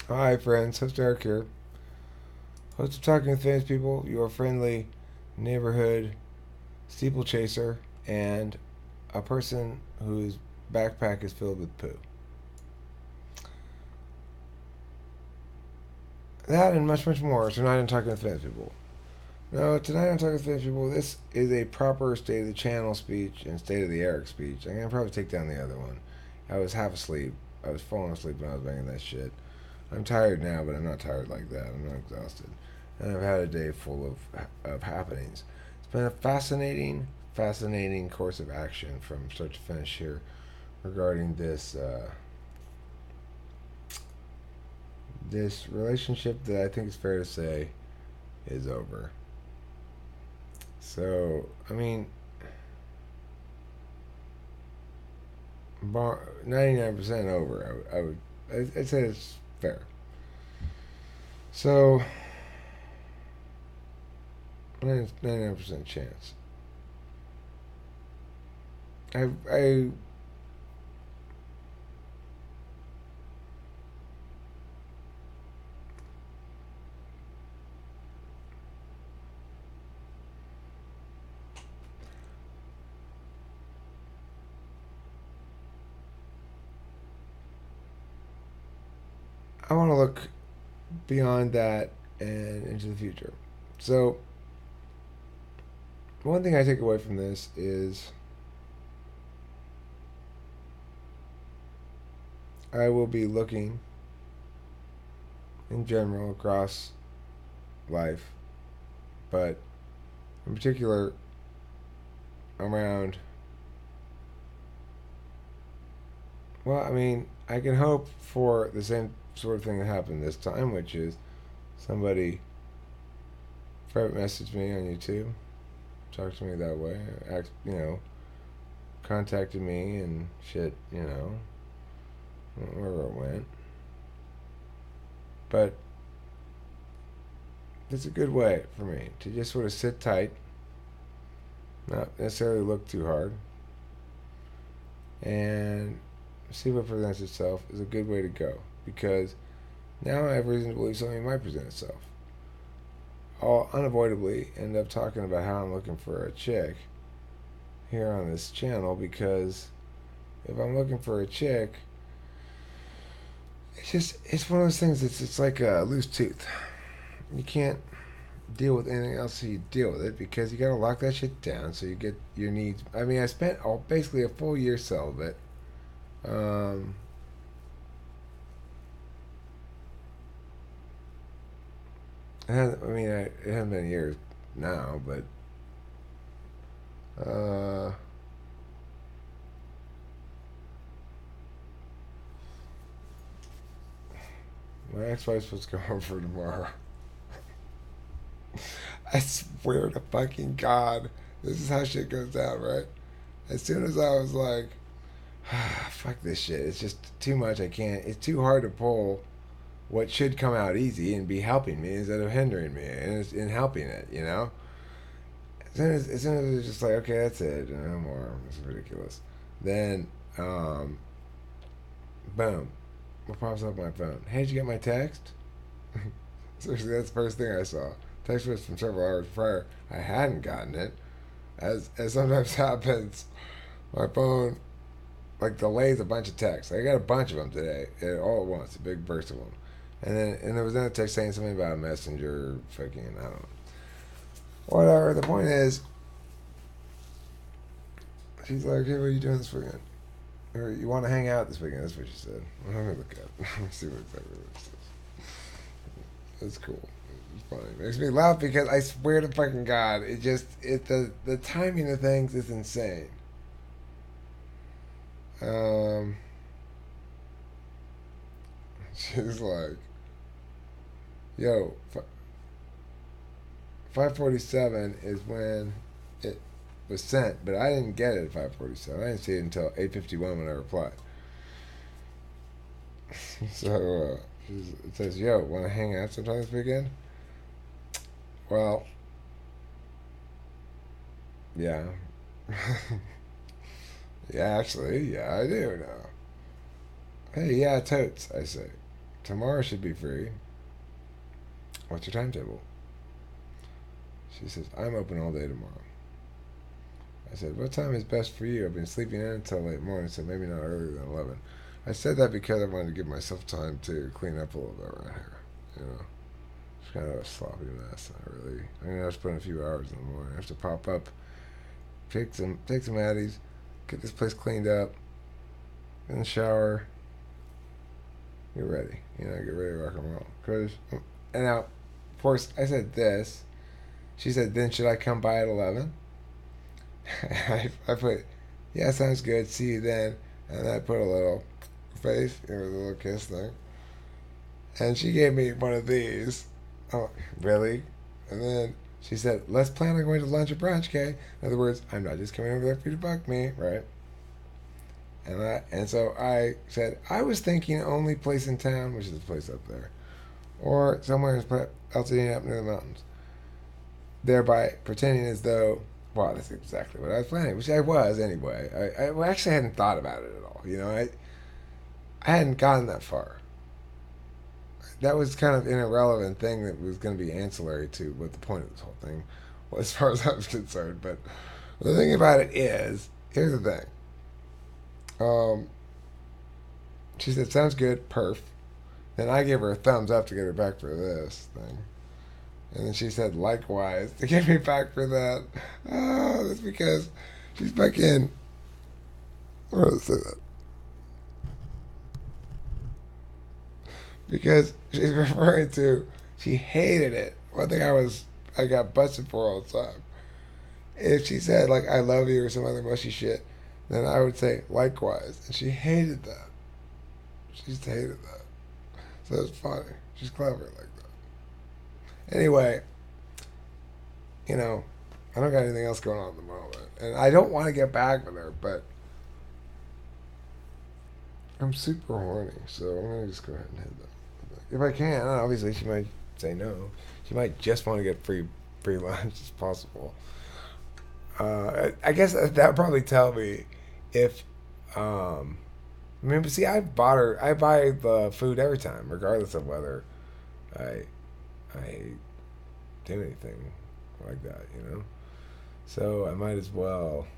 Hi, friends. Host Eric here. Host of Talking with Famous People, your friendly neighborhood steeplechaser, and a person whose backpack is filled with poo. That and much, much more tonight on Talking with Famous People. No, tonight on Talking with Famous People, this is a proper State of the Channel speech and State of the Eric speech. I'm going to probably take down the other one. I was half asleep. I was falling asleep when I was making that shit. I'm tired now, but I'm not tired like that. I'm not exhausted. And I've had a day full of happenings. It's been a fascinating course of action from start to finish here regarding this relationship that I think it's fair to say is over. So, I mean, 99% over. I'd say it's fair. So, 99% chance. I I want to look beyond that and into the future. So, one thing I take away from this is I will be looking in general across life, but in particular around, well, I mean, I can hope for the same sort of thing that happened this time, which is somebody private messaged me on YouTube, talked to me that way, contacted me and shit, wherever it went. But it's a good way for me to just sort of sit tight, not necessarily look too hard, and see what presents itself is a good way to go. Because now I have reason to believe something might present itself. I'll unavoidably end up talking about how I'm looking for a chick here on this channel because if I'm looking for a chick, it's one of those things. It's like a loose tooth. You can't deal with anything else, so you deal with it because you gotta lock that shit down so you get your needs. I mean, I spent basically a full year celibate. Um, it hasn't been years now, but uh, my ex-wife's supposed to come home for tomorrow. I swear to fucking God, this is how shit goes down, right? As soon as I was like, fuck this shit, it's just too much. I can't. It's too hard to pull what should come out easy and be helping me instead of hindering me and in helping it, you know? As soon as it was just like, okay, that's it, no more. This is ridiculous. Then, boom, what pops up on my phone? Hey, did you get my text? Seriously, that's the first thing I saw. Text was from several hours prior. I hadn't gotten it, as sometimes happens. My phone like delays a bunch of texts. I got a bunch of them today, all at once, a big burst of them. And there was another text saying something about a messenger, fucking I don't know. Whatever. The point is, she's like, "Hey, what are you doing this weekend? Or you want to hang out this weekend?" That's what she said. Well, let me look at it. Let me see what exactly what it says. It's cool. It's funny. It makes me laugh because I swear to fucking God, the timing of things is insane. Um, she's like, "Yo, 5:47 is when it was sent, but I didn't get it at 5:47. I didn't see it until 8:51 when I replied." So it says, "Yo, want to hang out sometime this weekend?" Well, yeah, yeah, actually, yeah, I do now. Hey, yeah, totes, I say. tomorrow should be free. What's your timetable? She says, I'm open all day tomorrow. I said, what time is best for you? I've been sleeping in until late morning, so maybe not earlier than 11. I said that because I wanted to give myself time to clean up a little bit around here. You know, it's kind of a sloppy mess. I'm gonna have to put in a few hours in the morning. I have to pop up, take some Addies, get this place cleaned up, in the shower, get ready. You know, get ready to rock and roll. And now, of course, I said this. She said, then should I come by at 11? I put, yeah, sounds good. See you then. And I put a little face. It was a little kiss thing. And she gave me one of these. Oh, really? And then she said, let's plan on going to lunch or brunch, okay? In other words, I'm not just coming over there for you to bug me, right? And so I said, I was thinking only place in town, which is the place up there, or somewhere else up near the mountains, thereby pretending as though, wow, that's exactly what I was planning, which I was anyway. I actually hadn't thought about it at all. You know, I hadn't gotten that far. That was kind of an irrelevant thing that was going to be ancillary to what the point of this whole thing was, as far as I was concerned. But the thing about it is, here's the thing. She said, sounds good, perf. Then I gave her a thumbs up to get her back for this thing. And then she said, likewise, to get me back for that. Oh, that's because she's back in. Where did I say that? Because she's referring to, she hated it. One thing I got busted for all the time. If she said, like, I love you or some other mushy shit, then I would say, likewise. And she hated that. She just hated that. So it's funny. She's clever like that. Anyway, you know, I don't got anything else going on at the moment. And I don't want to get back with her, but I'm super horny. So I'm going to just go ahead and hit that. If I can, obviously she might say no. She might just want to get free lunch as possible. I guess that would probably tell me if, I mean, but see, I buy the food every time, regardless of whether I do anything like that, you know? So I might as well,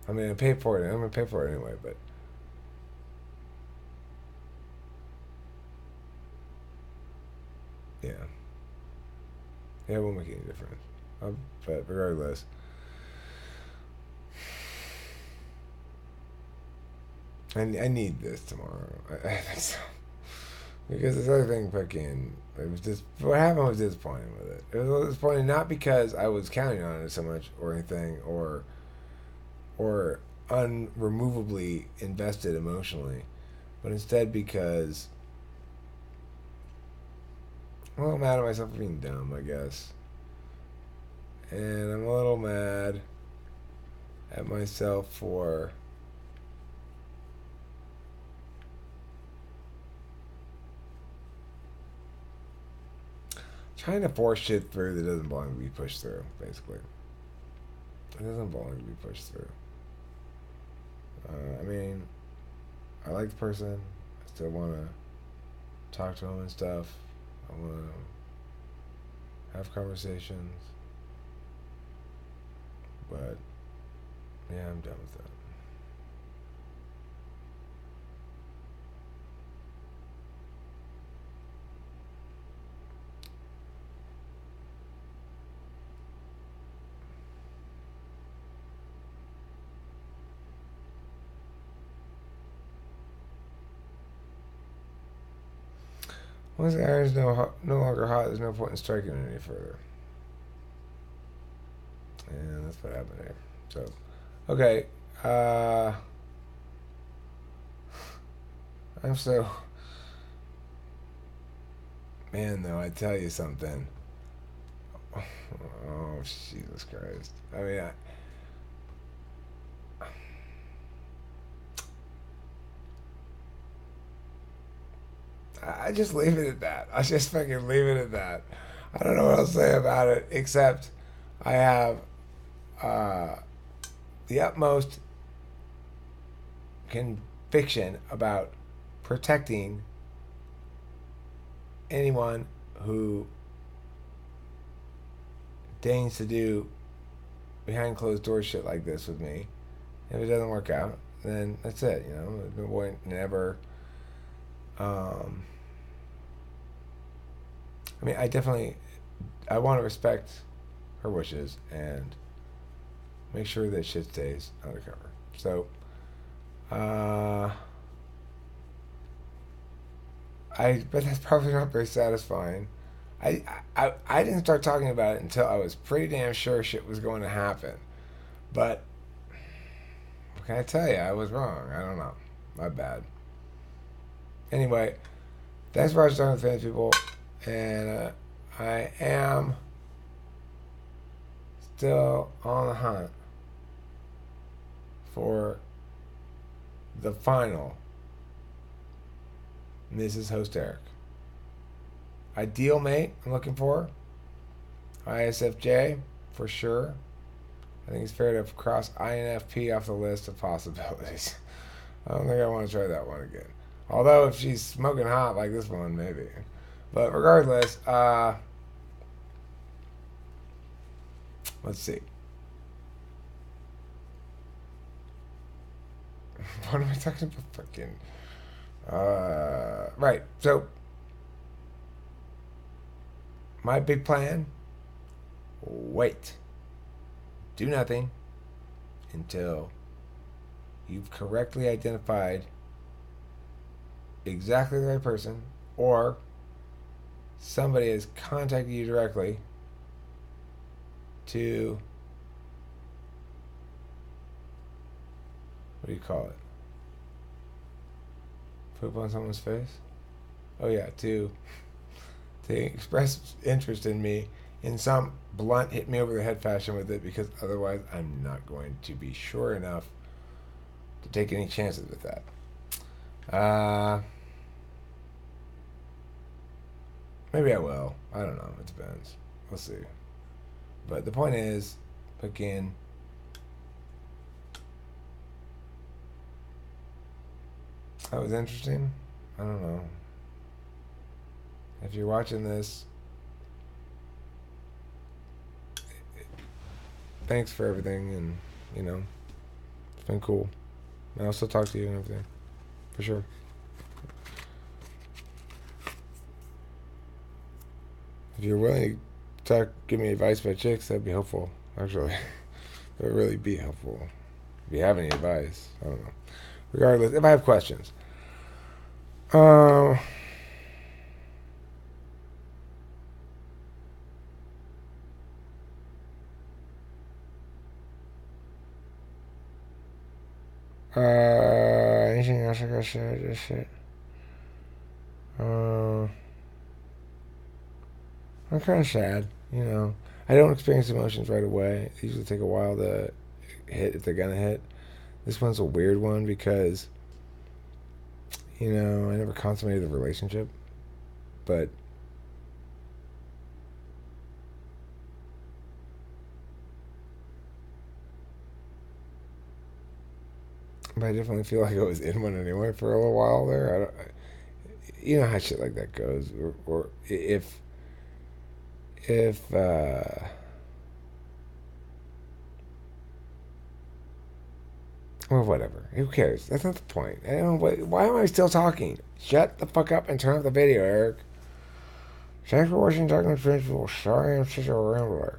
I mean, I pay for it, I'm going to pay for it anyway, but yeah. Yeah, it won't make any difference. But regardless, I need this tomorrow. I think so. Because this other thing fucking, it was just, what happened was disappointing with it. It was disappointing not because I was counting on it so much or anything, or unremovably invested emotionally, but instead because, well, I'm mad at myself for being dumb, I guess. And I'm a little mad at myself for trying to force shit through that doesn't belong to be pushed through, basically. It doesn't belong to be pushed through. I mean, I like the person. I still want to talk to him and stuff. I want to have conversations. But, yeah, I'm done with that. Once the iron's no longer hot, there's no point in striking it any further. And that's what happened here. So, okay. I'm so... Man, though, I tell you something. Oh, Jesus Christ. I mean, I just leave it at that. I just fucking leave it at that. I don't know what else to say about it, except I have the utmost fiction about protecting anyone who deigns to do behind closed doors shit like this with me. If it doesn't work out, then that's it. You know, the boy never. I mean, I want to respect her wishes and make sure that shit stays undercover. So, but that's probably not very satisfying. I didn't start talking about it until I was pretty damn sure shit was going to happen. But what can I tell you? I was wrong. I don't know. My bad. Anyway, thanks for watching with Fans People, and I am still on the hunt for the final Mrs. Host Eric. Ideal mate I'm looking for. ISFJ for sure. I think it's fair to cross INFP off the list of possibilities. I don't think I want to try that one again. Although if she's smoking hot like this one, maybe. But regardless, let's see. What am I talking about? Fucking. Right. So, my big plan, wait. Do nothing until you've correctly identified exactly the right person, or somebody has contacted you directly to, what do you call it? Poop on someone's face? Oh yeah, to express interest in me in some blunt hit me over the head fashion with it, because otherwise I'm not going to be sure enough to take any chances with that. Maybe I will. I don't know. It depends. We'll see. But the point is, again, that was interesting. I don't know. If you're watching this, thanks for everything, and you know, it's been cool. And I'll still talk to you and everything, for sure. If you're willing to give me advice about chicks, that'd be helpful. Actually, that would really be helpful. If you have any advice, I don't know. Regardless, if I have questions, anything else I gotta say? Just shit. I'm kind of sad, you know. I don't experience emotions right away. They usually take a while to hit if they're gonna hit. This one's a weird one because, you know, I never consummated the relationship, but I definitely feel like I was in one anyway for a little while there. You know how shit like that goes, or if or whatever. Who cares? That's not the point. I don't know why am I still talking? Shut the fuck up and turn off the video, Eric. Thanks for watching Talking with French People. Sorry I'm such a rambler.